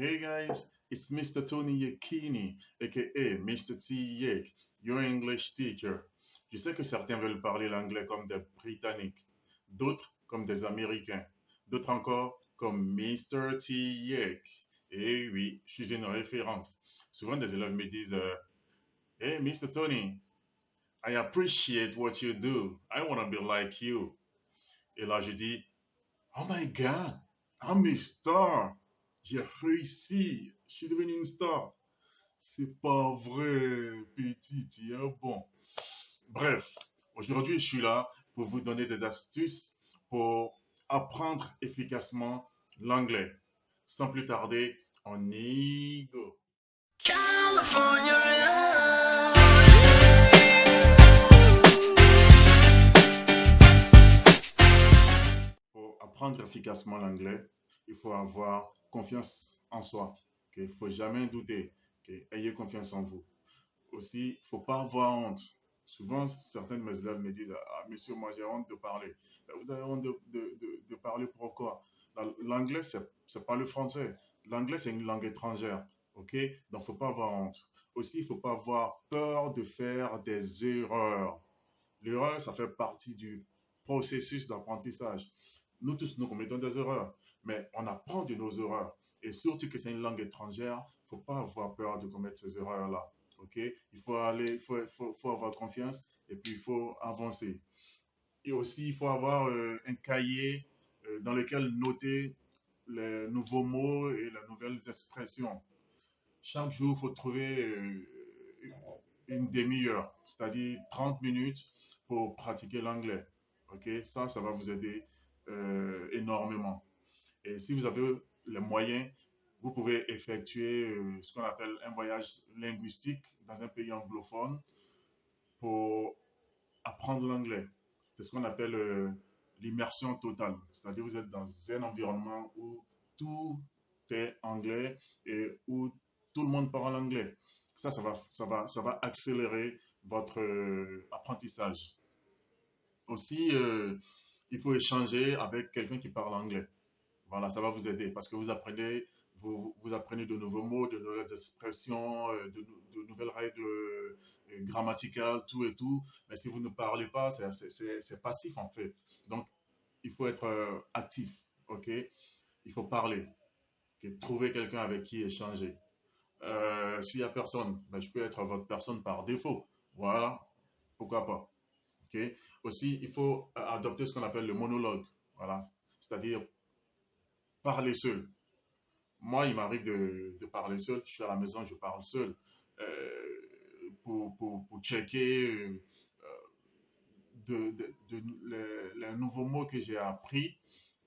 Hey guys, it's Mr. Tony Yekini, aka Mr. T Yek, your English teacher. Je sais que certains veulent parler l'anglais comme des Britanniques, d'autres comme des Américains, d'autres encore comme Mr. T Yek. Et oui, je suis une référence. Souvent des élèves me disent Hey Mr. Tony, I appreciate what you do. I want to be like you. Et là je dis Oh my God, I'm a star. J'ai réussi. Je suis devenu une star. C'est pas vrai, petit, tu es bon. Bref, aujourd'hui, je suis là pour vous donner des astuces pour apprendre efficacement l'anglais. Sans plus tarder, on y go. Pour apprendre efficacement l'anglais, il faut avoir confiance en soi. Il ne faut jamais douter. Ayez confiance en vous. Aussi, il ne faut pas avoir honte. Souvent, certains de mes élèves me disent Ah, monsieur, moi j'ai honte de parler. Vous avez honte de parler pourquoi? L'anglais, ce n'est pas le français. L'anglais, c'est une langue étrangère. OK? Donc, il ne faut pas avoir honte. Aussi, il ne faut pas avoir peur de faire des erreurs. L'erreur, ça fait partie du processus d'apprentissage. Nous tous, nous commettons des erreurs, mais on apprend de nos erreurs. Et surtout que c'est une langue étrangère, il ne faut pas avoir peur de commettre ces erreurs-là. OK? Il faut aller, faut avoir confiance et puis il faut avancer. Et aussi, il faut avoir un cahier dans lequel noter les nouveaux mots et les nouvelles expressions. Chaque jour, il faut trouver une demi-heure, c'est-à-dire 30 minutes pour pratiquer l'anglais. OK? Ça va vous aider énormément. Et si vous avez les moyens, vous pouvez effectuer ce qu'on appelle un voyage linguistique dans un pays anglophone pour apprendre l'anglais. C'est ce qu'on appelle l'immersion totale. C'est-à-dire que vous êtes dans un environnement où tout est anglais et où tout le monde parle anglais. Ça va accélérer votre apprentissage. Aussi, il faut échanger avec quelqu'un qui parle anglais. Voilà, ça va vous aider parce que vous apprenez de nouveaux mots, de nouvelles expressions, de nouvelles règles grammaticales, tout et tout. Mais si vous ne parlez pas, c'est passif en fait. Donc, il faut être actif, ok? Il faut parler, ok? Trouver quelqu'un avec qui échanger. S'il n'y a personne, ben, je peux être votre personne par défaut. Voilà, pourquoi pas, ok? Aussi, il faut adopter ce qu'on appelle le monologue. Voilà, c'est-à-dire parler seul. Moi, il m'arrive de parler seul. Je suis à la maison, je parle seul. Pour checker les nouveaux mots que j'ai appris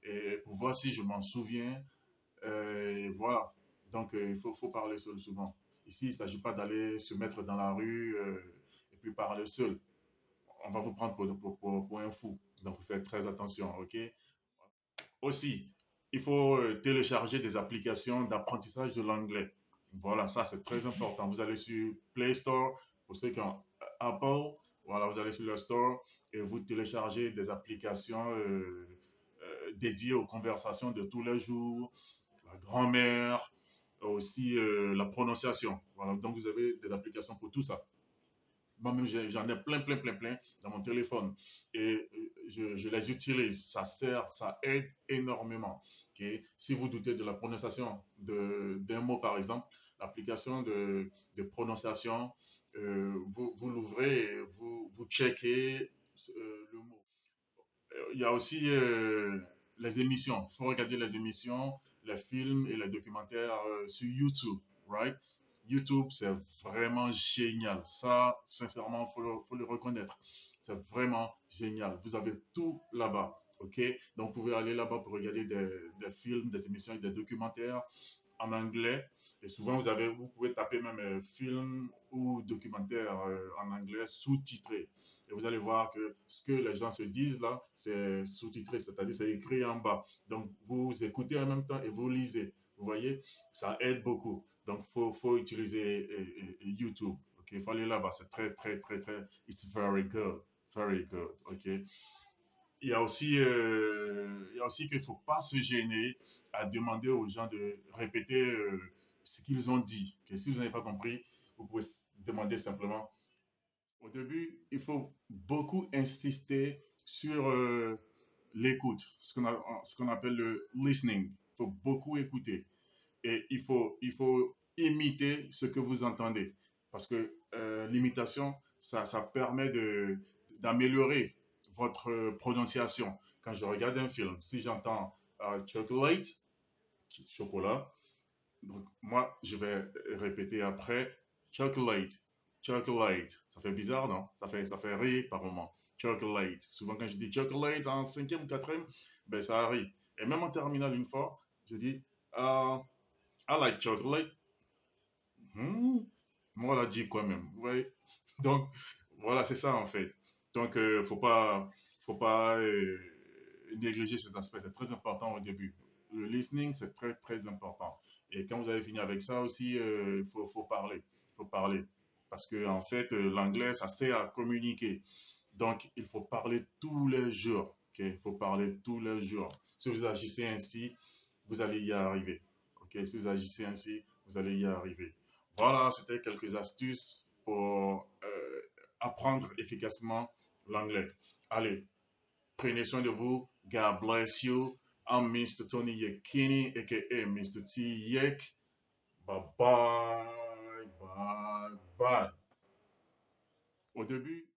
et pour voir si je m'en souviens. Et voilà. Donc, faut parler seul souvent. Ici, il ne s'agit pas d'aller se mettre dans la rue et puis parler seul. On va vous prendre pour un fou. Donc, faites très attention, OK? Aussi, il faut télécharger des applications d'apprentissage de l'anglais. Voilà, ça c'est très important. Vous allez sur Play Store, pour ceux qui ont Apple, voilà, vous allez sur le Store et vous téléchargez des applications dédiées aux conversations de tous les jours, la grammaire, aussi la prononciation. Voilà, donc vous avez des applications pour tout ça. Moi-même, j'en ai plein, plein, plein, plein dans mon téléphone. Et je les utilise. Ça sert, ça aide énormément. Okay? Si vous doutez de la prononciation d'un mot, par exemple, l'application de prononciation, vous l'ouvrez et vous checkez le mot. Il y a aussi les émissions. Il faut regarder les émissions, les films et les documentaires sur YouTube, right? YouTube, c'est vraiment génial. Ça, sincèrement, faut le reconnaître. C'est vraiment génial. Vous avez tout là-bas, ok? Donc, vous pouvez aller là-bas pour regarder des films, des émissions et des documentaires en anglais. Et souvent, vous pouvez taper même film ou documentaire en anglais sous-titré. Et vous allez voir que ce que les gens se disent là, c'est sous-titré, c'est-à-dire c'est écrit en bas. Donc, vous écoutez en même temps et vous lisez. Vous voyez, ça aide beaucoup. Donc, faut utiliser YouTube. Ok, il faut aller là-bas. C'est très, très, très, très. It's very good. Very good. Ok. Il y a aussi qu'il ne faut pas se gêner à demander aux gens de répéter ce qu'ils ont dit. Que si vous n'avez pas compris, vous pouvez demander simplement. Au début, il faut beaucoup insister sur l'écoute, ce qu'on appelle le listening. Il faut beaucoup écouter et il faut imiter ce que vous entendez parce que l'imitation, ça permet d'améliorer votre prononciation. Quand je regarde un film, si j'entends chocolate, chocolat, donc moi, je vais répéter après chocolate, chocolate. Ça fait bizarre, non? Ça fait rire par moment. Chocolate. Souvent, quand je dis chocolate en cinquième ou quatrième, ben ça arrive. Et même en terminale, une fois, je dis I like chocolate. Hmm, moi, on l'a dit quand même. Ouais. Donc, voilà, c'est ça en fait. Donc, faut pas négliger cet aspect. C'est très important au début. Le listening, c'est très, très important. Et quand vous avez fini avec ça aussi, faut parler. Faut parler. Parce que, en fait, l'anglais, ça sert à communiquer. Donc, il faut parler tous les jours. Ok. Il faut parler tous les jours. Si vous agissez ainsi, vous allez y arriver. Ok. Si vous agissez ainsi, vous allez y arriver. Voilà, c'était quelques astuces pour apprendre efficacement l'anglais. Allez, prenez soin de vous. God bless you. I'm Mr. Tony Yekini, aka Mr. T Yek. Bye bye, bye bye. Au début,